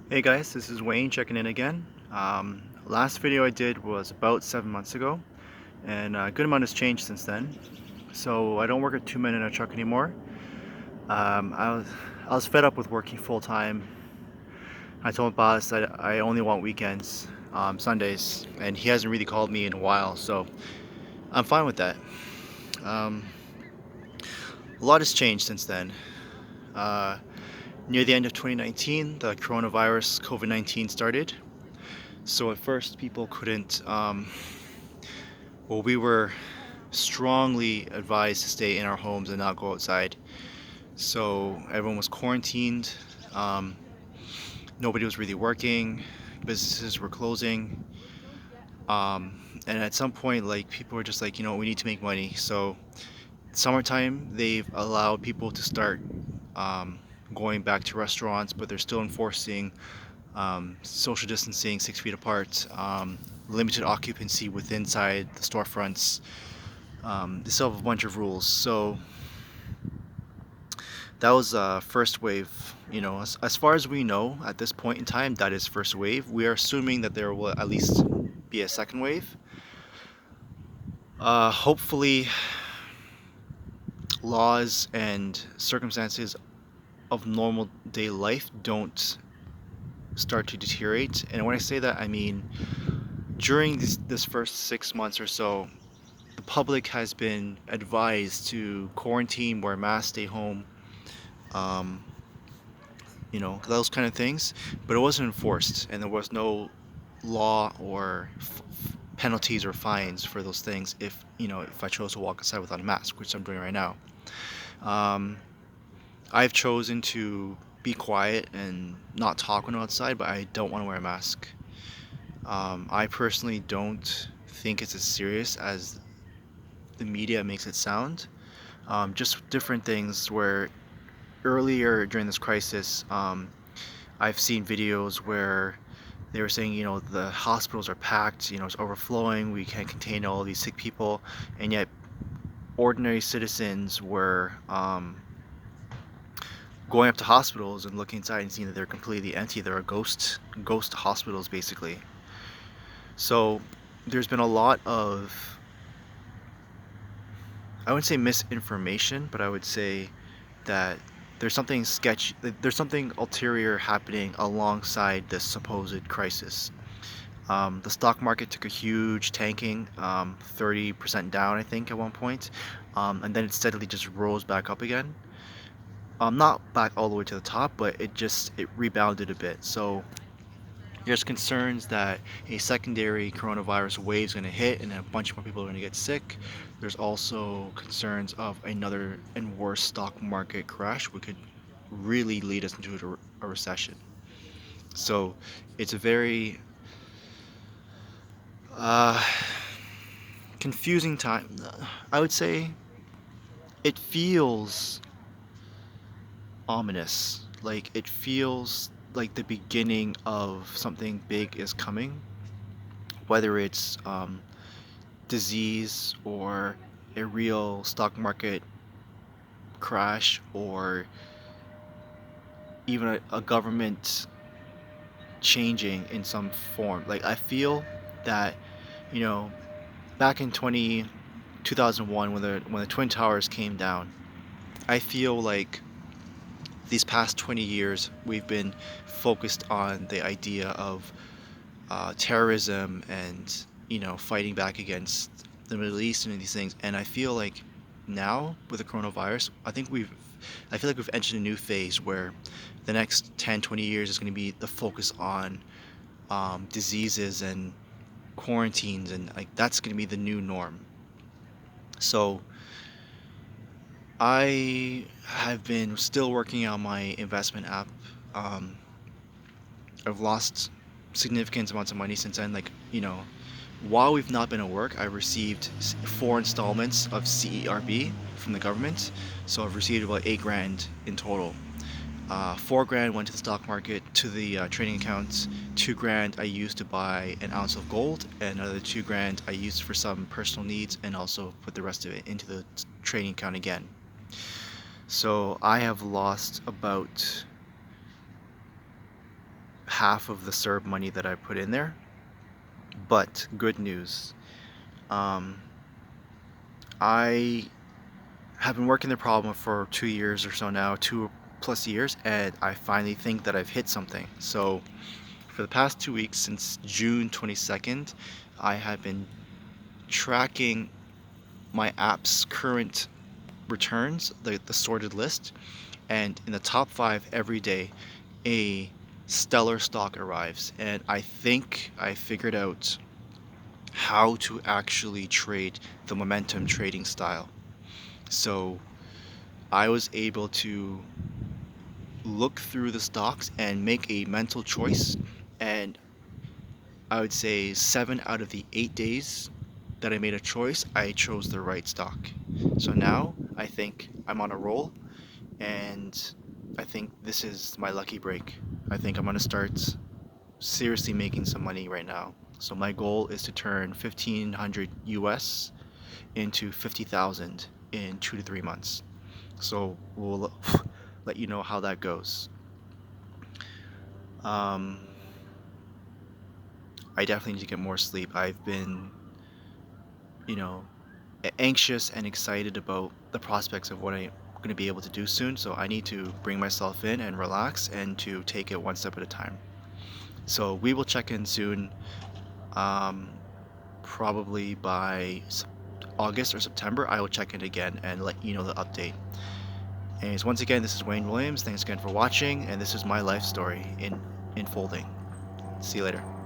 Hey guys, this is Wayne checking in again. Last video I did was about 7 months ago, and a good amount has changed since then. So I don't work at 2 men in a truck anymore. I was fed up with working full time. I told my boss that I only want weekends, Sundays, and he hasn't really called me in a while, so I'm fine with that. Um, a lot has changed since then. Uh, Near the end of 2019, the coronavirus COVID-19 started. So at first, people couldn't. Well, we were strongly advised to stay in our homes and not go outside. So everyone was quarantined. Um, Nobody was really working. Businesses were closing. And at some point, like people were just like, we need to make money. So summertime, they've allowed people to start um, going back to restaurants, but they're still enforcing social distancing, 6 feet apart, limited occupancy with inside the storefronts. They still have a bunch of rules. So that was first wave. As far as we know at this point in time, that is first wave. We are assuming that there will at least be a second wave. Hopefully, laws and circumstances of normal day life don't start to deteriorate. And when I say that, I mean during this first 6 months or so, the public has been advised to quarantine, wear masks, stay home. Um, those kind of things, but it wasn't enforced, and there was no law or penalties or fines for those things if I chose to walk outside without a mask, which I'm doing right now. Um, I've chosen to be quiet and not talk when I'm outside, but I don't want to wear a mask. I personally don't think it's as serious as the media makes it sound. Just different things where earlier during this crisis, I've seen videos where they were saying, the hospitals are packed, it's overflowing, we can't contain all these sick people, and yet ordinary citizens were going up to hospitals and looking inside and seeing that they're completely empty. There are ghost hospitals basically. So there's been a lot of, I wouldn't say misinformation, but I would say that there's something sketchy, there's something ulterior happening alongside this supposed crisis. The stock market took a huge tanking, 30% down, I think, at one point, and then it steadily just rose back up again. Not back all the way to the top, but it rebounded a bit. So there's concerns that a secondary coronavirus wave is going to hit, and a bunch more people are going to get sick. There's also concerns of another and worse stock market crash, which could really lead us into a recession. So it's a very uh, confusing time. I would say it feels ominous. Like it feels like the beginning of something big is coming, whether it's disease or a real stock market crash or even a government changing in some form. Like I feel that, you know, back in 2001 when the Twin Towers came down, I feel like these past 20 years we've been focused on the idea of terrorism and fighting back against the Middle East and these things. And I feel like now with the coronavirus, I feel like we've entered a new phase where the next 10, 20 years is going to be the focus on diseases and quarantines, and like that's going to be the new norm. So I have been still working on my investment app. Um, I've lost significant amounts of money since then. Like, while we've not been at work, I've received 4 installments of CERB from the government. So I've received about 8 grand in total. 4 grand went to the stock market, to the trading accounts. 2 grand I used to buy an ounce of gold, and another 2 grand I used for some personal needs, and also put the rest of it into the trading account again. So I have lost about half of the SERB money that I put in there. But good news. Um, I have been working the problem for 2 years or so now, 2+ years, and I finally think that I've hit something. So for the past 2 weeks, since June 22nd, I have been tracking my app's current returns, the sorted list, and in the top 5 every day, a stellar stock arrives. And I think I figured out how to actually trade the momentum trading style. So I was able to look through the stocks and make a mental choice, and I would say 7 out of the 8 days that I made a choice, I chose the right stock. So now I think I'm on a roll, and I think this is my lucky break. I think I'm gonna start seriously making some money right now. So my goal is to turn 1500 US into 50,000 in 2 to 3 months. So we'll let you know how that goes. Um, I definitely need to get more sleep. I've been, you know, anxious and excited about the prospects of what I'm going to be able to do soon. So I need to bring myself in and relax and to take it one step at a time. So we will check in soon, um, probably by August or September. I will check in again and let you know the update. Anyways, once again, this is Wayne Williams. Thanks again for watching, and this is my life story in unfolding. See you later.